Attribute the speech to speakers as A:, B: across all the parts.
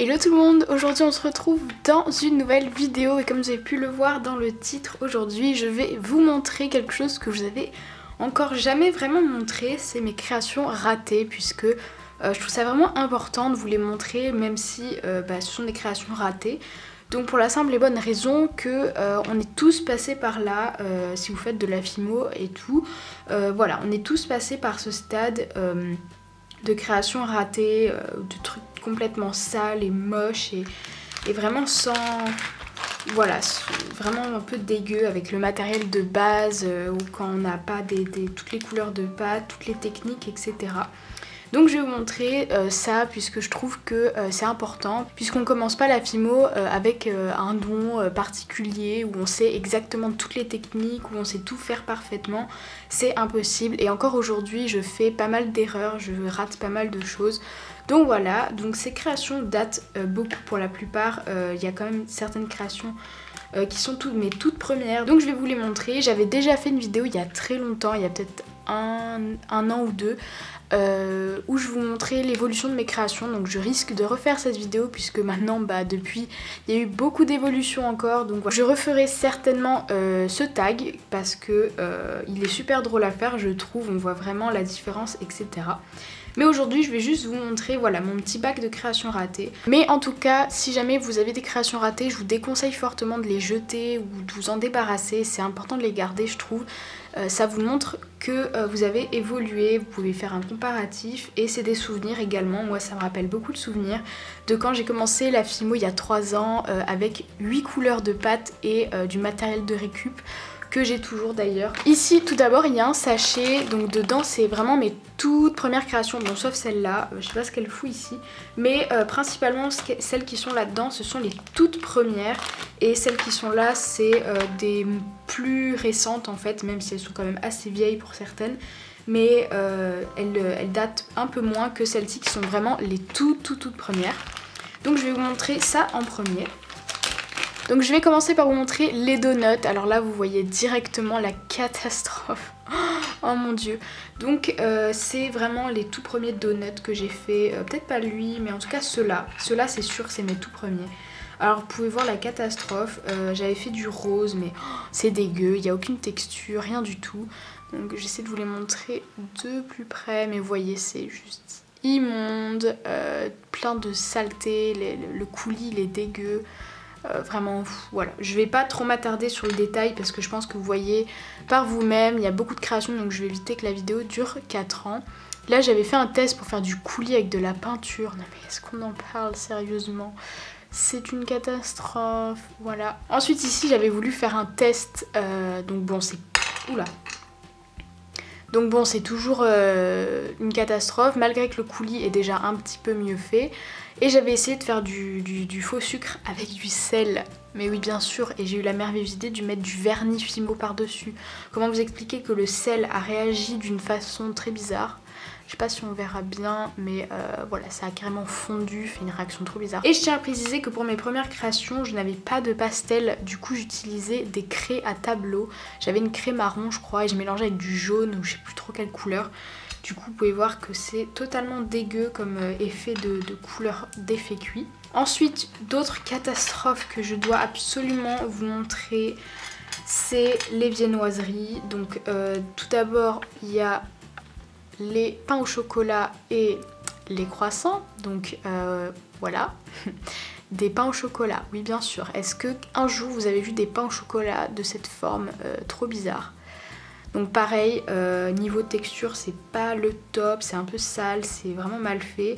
A: Hello tout le monde, aujourd'hui on se retrouve dans une nouvelle vidéo et comme vous avez pu le voir dans le titre, aujourd'hui je vais vous montrer quelque chose que je vous avais encore jamais vraiment montré, c'est mes créations ratées puisque je trouve ça vraiment important de vous les montrer même si ce sont des créations ratées. Donc pour la simple et bonne raison que on est tous passés par là, si vous faites de la fimo et tout, voilà, on est tous passés par ce stade de création ratée, de trucs complètement sales et moches et vraiment sans... Voilà, vraiment un peu dégueu avec le matériel de base ou quand on n'a pas toutes les couleurs de pâte, toutes les techniques, etc. Donc je vais vous montrer ça puisque je trouve que c'est important puisqu'on commence pas la fimo avec un don particulier où on sait exactement toutes les techniques, où on sait tout faire parfaitement, c'est impossible et encore aujourd'hui je fais pas mal d'erreurs, je rate pas mal de choses. Donc voilà, donc ces créations datent beaucoup pour la plupart, il y a quand même certaines créations qui sont mes toutes premières, donc je vais vous les montrer. J'avais déjà fait une vidéo il y a très longtemps, il y a peut-être un an ou deux, où je vous montrais l'évolution de mes créations, donc je risque de refaire cette vidéo puisque maintenant depuis il y a eu beaucoup d'évolutions encore, donc voilà. Je referai certainement ce tag parce que il est super drôle à faire je trouve, on voit vraiment la différence, etc. Mais aujourd'hui je vais juste vous montrer voilà mon petit bac de créations ratées. Mais en tout cas si jamais vous avez des créations ratées, je vous déconseille fortement de les jeter ou de vous en débarrasser, c'est important de les garder je trouve. Ça vous montre que vous avez évolué, vous pouvez faire un comparatif et c'est des souvenirs également. Moi ça me rappelle beaucoup de souvenirs de quand j'ai commencé la fimo il y a 3 ans avec 8 couleurs de pâte et du matériel de récup que j'ai toujours d'ailleurs. Ici tout d'abord il y a un sachet, donc dedans c'est vraiment mes toutes premières créations, bon sauf celle-là, je sais pas ce qu'elle fout ici, mais principalement celles qui sont là-dedans ce sont les toutes premières et celles qui sont là c'est des plus récentes en fait, même si elles sont quand même assez vieilles pour certaines, mais elles datent un peu moins que celles-ci qui sont vraiment les toutes premières. Donc je vais vous montrer ça en premier. Donc je vais commencer par vous montrer les donuts. Alors là vous voyez directement la catastrophe. Oh mon dieu. Donc c'est vraiment les tout premiers donuts que j'ai fait. Peut-être pas lui mais en tout cas ceux-là. Ceux-là c'est sûr c'est mes tout premiers. Alors vous pouvez voir la catastrophe. J'avais fait du rose mais c'est dégueu. Il n'y a aucune texture, rien du tout. Donc j'essaie de vous les montrer de plus près. Mais vous voyez c'est juste immonde. Plein de saleté. Le coulis il est dégueu. Vraiment voilà, je vais pas trop m'attarder sur le détail parce que je pense que vous voyez par vous-même, il y a beaucoup de créations donc je vais éviter que la vidéo dure 4 ans. Là j'avais fait un test pour faire du coulis avec de la peinture, non mais est-ce qu'on en parle sérieusement? C'est une catastrophe, voilà. Ensuite ici j'avais voulu faire un test, donc bon c'est... Oula. Donc bon c'est toujours une catastrophe malgré que le coulis est déjà un petit peu mieux fait. Et j'avais essayé de faire du faux sucre avec du sel. Mais oui bien sûr, et j'ai eu la merveilleuse idée de mettre du vernis fimo par dessus. Comment vous expliquer que le sel a réagi d'une façon très bizarre. Je sais pas si on verra bien, mais voilà, ça a carrément fondu, fait une réaction trop bizarre. Et je tiens à préciser que pour mes premières créations, je n'avais pas de pastel, du coup j'utilisais des craies à tableau. J'avais une craie marron je crois, et je mélangeais avec du jaune ou je sais plus trop quelle couleur. Du coup vous pouvez voir que c'est totalement dégueu comme effet de couleur d'effet cuit. Ensuite d'autres catastrophes que je dois absolument vous montrer, c'est les viennoiseries. Donc tout d'abord il y a les pains au chocolat et les croissants, donc voilà. Des pains au chocolat, oui bien sûr. Est-ce que un jour vous avez vu des pains au chocolat de cette forme trop bizarre? Donc pareil, niveau texture c'est pas le top, c'est un peu sale, c'est vraiment mal fait.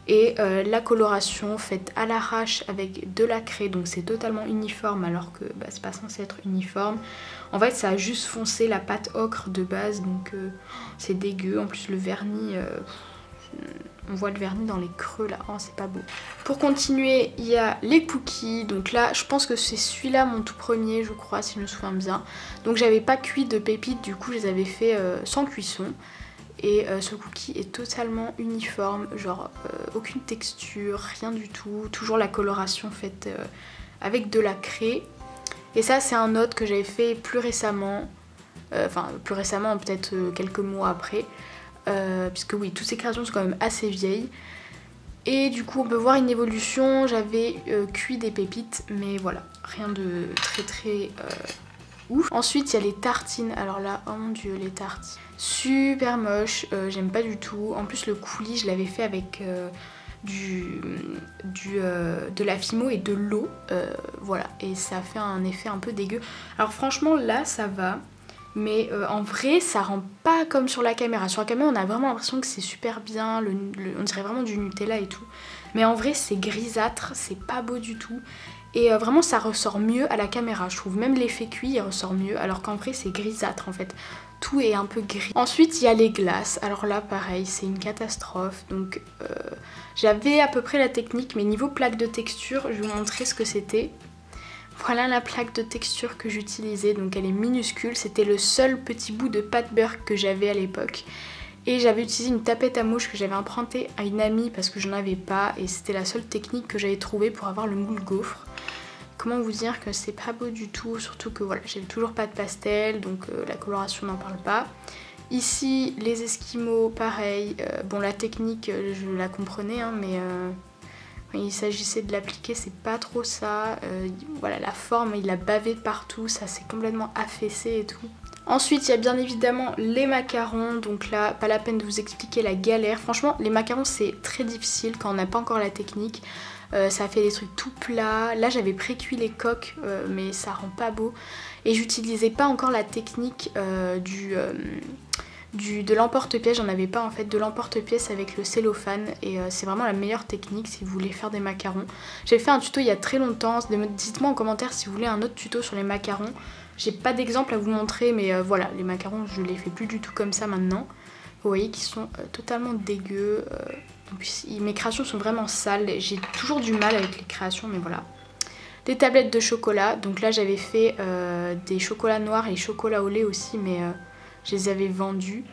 A: Et la coloration faite à l'arrache avec de la craie, donc c'est totalement uniforme alors que c'est pas censé être uniforme. En fait ça a juste foncé la pâte ocre de base, donc c'est dégueu. En plus le vernis, on voit le vernis dans les creux là, oh c'est pas beau. Pour continuer il y a les cookies, donc là je pense que c'est celui-là mon tout premier je crois si je me souviens bien. Donc j'avais pas cuit de pépites, du coup je les avais fait sans cuisson. Et ce cookie est totalement uniforme, genre aucune texture, rien du tout. Toujours la coloration faite avec de la craie. Et ça c'est un autre que j'avais fait plus récemment, enfin plus récemment peut-être quelques mois après. Puisque oui, toutes ces créations sont quand même assez vieilles. Et du coup on peut voir une évolution, j'avais cuit des pépites mais voilà, rien de très ouf. Ensuite il y a les tartines, alors là oh mon dieu les tartines, super moche, j'aime pas du tout. En plus le coulis je l'avais fait avec de la Fimo et de l'eau, voilà, et ça fait un effet un peu dégueu. Alors franchement là ça va, mais en vrai ça rend pas comme sur la caméra. Sur la caméra on a vraiment l'impression que c'est super bien, on dirait vraiment du Nutella et tout, mais en vrai c'est grisâtre, c'est pas beau du tout. Et vraiment ça ressort mieux à la caméra, je trouve. Même l'effet cuit il ressort mieux, alors qu'en vrai c'est grisâtre en fait. Tout est un peu gris. Ensuite il y a les glaces, alors là pareil c'est une catastrophe. Donc j'avais à peu près la technique, mais niveau plaque de texture, je vais vous montrer ce que c'était. Voilà la plaque de texture que j'utilisais, donc elle est minuscule. C'était le seul petit bout de pâte beurre que j'avais à l'époque. Et j'avais utilisé une tapette à mouche que j'avais empruntée à une amie parce que je n'en avais pas. Et c'était la seule technique que j'avais trouvée pour avoir le moule gaufre. Comment vous dire que c'est pas beau du tout, surtout que voilà, j'avais toujours pas de pastel, donc la coloration n'en parle pas. Ici les esquimaux pareil, bon la technique je la comprenais hein, mais il s'agissait de l'appliquer, c'est pas trop ça. Voilà la forme il a bavé de partout, ça s'est complètement affaissé et tout. Ensuite il y a bien évidemment les macarons, donc là pas la peine de vous expliquer la galère. Franchement les macarons c'est très difficile quand on n'a pas encore la technique. Ça fait des trucs tout plats. Là j'avais pré-cuit les coques mais ça rend pas beau. Et j'utilisais pas encore la technique de l'emporte-pièce. J'en avais pas en fait de l'emporte-pièce avec le cellophane. Et c'est vraiment la meilleure technique si vous voulez faire des macarons. J'avais fait un tuto il y a très longtemps. Dites-moi en commentaire si vous voulez un autre tuto sur les macarons. J'ai pas d'exemple à vous montrer mais voilà, les macarons je les fais plus du tout comme ça maintenant. Vous voyez qu'ils sont totalement dégueux. En plus, mes créations sont vraiment sales. J'ai toujours du mal avec les créations, mais voilà. Des tablettes de chocolat. Donc là, j'avais fait des chocolats noirs et chocolats au lait aussi, mais je les avais vendus.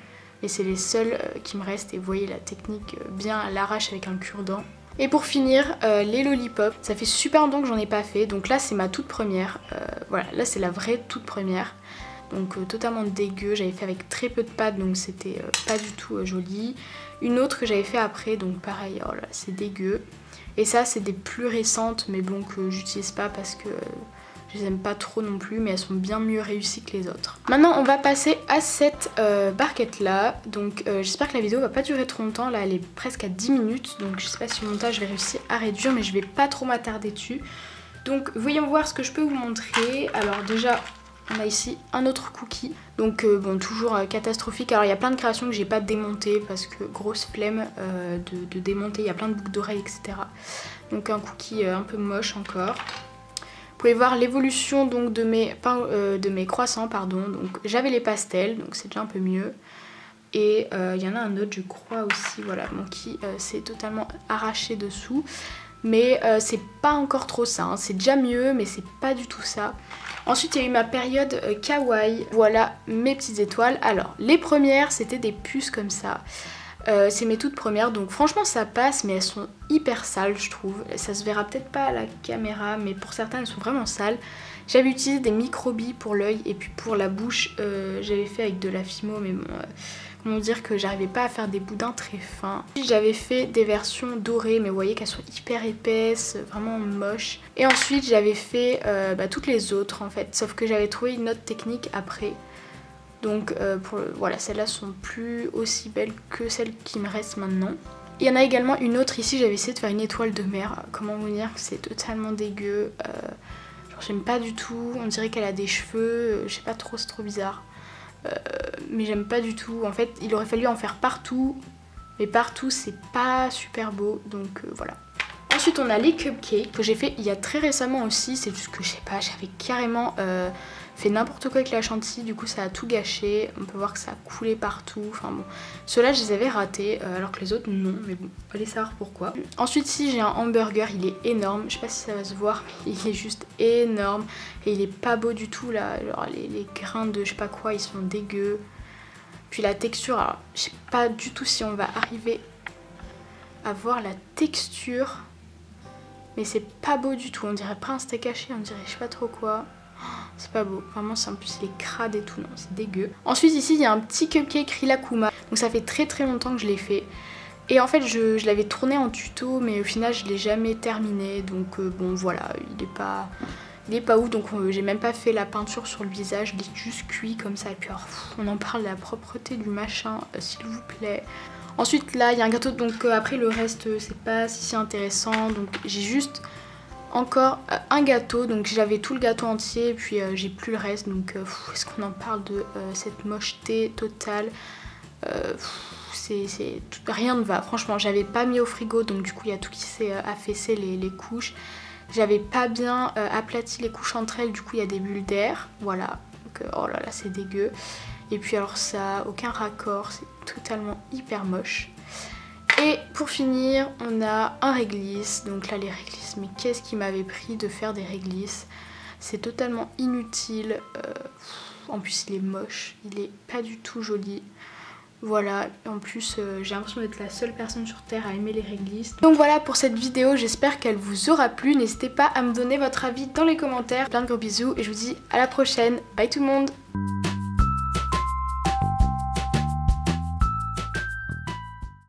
A: Et c'est les seuls qui me restent. Et vous voyez la technique bien à l'arrache avec un cure-dent. Et pour finir, les lollipops. Ça fait super longtemps que j'en ai pas fait. Donc là, c'est ma toute première. Voilà, là, c'est la vraie toute première. Donc totalement dégueu, j'avais fait avec très peu de pâte donc c'était pas du tout joli. Une autre que j'avais fait après, donc pareil, oh là c'est dégueu. Et ça c'est des plus récentes mais bon que j'utilise pas parce que je les aime pas trop non plus, mais elles sont bien mieux réussies que les autres. Maintenant on va passer à cette barquette là, donc j'espère que la vidéo va pas durer trop longtemps, là elle est presque à 10 minutes, donc je sais pas si le montage je vais réussir à réduire mais je vais pas trop m'attarder dessus. Donc voyons voir ce que je peux vous montrer. Alors déjà on a ici un autre cookie, donc bon toujours catastrophique. Alors il y a plein de créations que j'ai pas démontées parce que grosse flemme de démonter, il y a plein de boucles d'oreilles etc. Donc un cookie un peu moche encore. Vous pouvez voir l'évolution donc de mes croissants pardon. Donc j'avais les pastels, donc c'est déjà un peu mieux. Et il y en a un autre je crois aussi, voilà, bon, qui s'est totalement arraché dessous. Mais c'est pas encore trop ça, hein. C'est déjà mieux mais c'est pas du tout ça. Ensuite il y a eu ma période kawaii, voilà mes petites étoiles. Alors les premières c'était des puces comme ça, c'est mes toutes premières donc franchement ça passe mais elles sont hyper sales je trouve. Ça se verra peut-être pas à la caméra mais pour certaines elles sont vraiment sales. J'avais utilisé des microbilles pour l'œil et puis pour la bouche j'avais fait avec de la Fimo mais bon... Comment dire que j'arrivais pas à faire des boudins très fins. J'avais fait des versions dorées mais vous voyez qu'elles sont hyper épaisses, vraiment moches. Et ensuite j'avais fait toutes les autres en fait, sauf que j'avais trouvé une autre technique après. Donc voilà, celles-là sont plus aussi belles que celles qui me restent maintenant. Il y en a également une autre ici, j'avais essayé de faire une étoile de mer. Comment vous dire que c'est totalement dégueu. Genre j'aime pas du tout, on dirait qu'elle a des cheveux, je sais pas trop, c'est trop bizarre. Mais j'aime pas du tout. En fait il aurait fallu en faire partout, mais partout c'est pas super beau, donc voilà. Ensuite on a les cupcakes que j'ai fait il y a très récemment aussi. C'est juste que je sais pas, j'avais carrément fait n'importe quoi avec la chantilly, du coup ça a tout gâché. On peut voir que ça a coulé partout, enfin bon. Ceux-là je les avais ratés alors que les autres non, mais bon, allez savoir pourquoi. Ensuite ici j'ai un hamburger, il est énorme, je sais pas si ça va se voir mais il est juste énorme. Et il est pas beau du tout là, alors les grains de je sais pas quoi ils sont dégueux. Puis la texture, alors je sais pas du tout si on va arriver à voir la texture. Mais c'est pas beau du tout, on dirait pas un steak haché, on dirait je sais pas trop quoi. C'est pas beau, vraiment c'est en plus il est crade et tout, non c'est dégueu. Ensuite ici il y a un petit cupcake Rilakkuma, donc ça fait très longtemps que je l'ai fait. Et en fait je l'avais tourné en tuto mais au final je l'ai jamais terminé, donc bon voilà, il est pas ouf, donc j'ai même pas fait la peinture sur le visage, je l'ai juste cuit comme ça. Et puis alors, on en parle de la propreté du machin, s'il vous plaît. Ensuite là il y a un gâteau, donc après le reste c'est pas si intéressant, donc j'ai juste encore un gâteau, donc j'avais tout le gâteau entier et puis j'ai plus le reste, donc est-ce qu'on en parle de cette mocheté totale? Rien ne va, franchement. J'avais pas mis au frigo, donc du coup il y a tout qui s'est affaissé, les couches. J'avais pas bien aplati les couches entre elles, du coup il y a des bulles d'air, voilà. Donc oh là là, c'est dégueu. Et puis alors ça, aucun raccord, c'est totalement hyper moche. Et pour finir, on a un réglisse. Donc là les réglisses, mais qu'est-ce qui m'avait pris de faire des réglisses? C'est totalement inutile. En plus il est moche, il est pas du tout joli. Voilà, en plus j'ai l'impression d'être la seule personne sur terre à aimer les réglisses. Donc voilà pour cette vidéo, j'espère qu'elle vous aura plu. N'hésitez pas à me donner votre avis dans les commentaires. Plein de gros bisous et je vous dis à la prochaine. Bye tout le monde!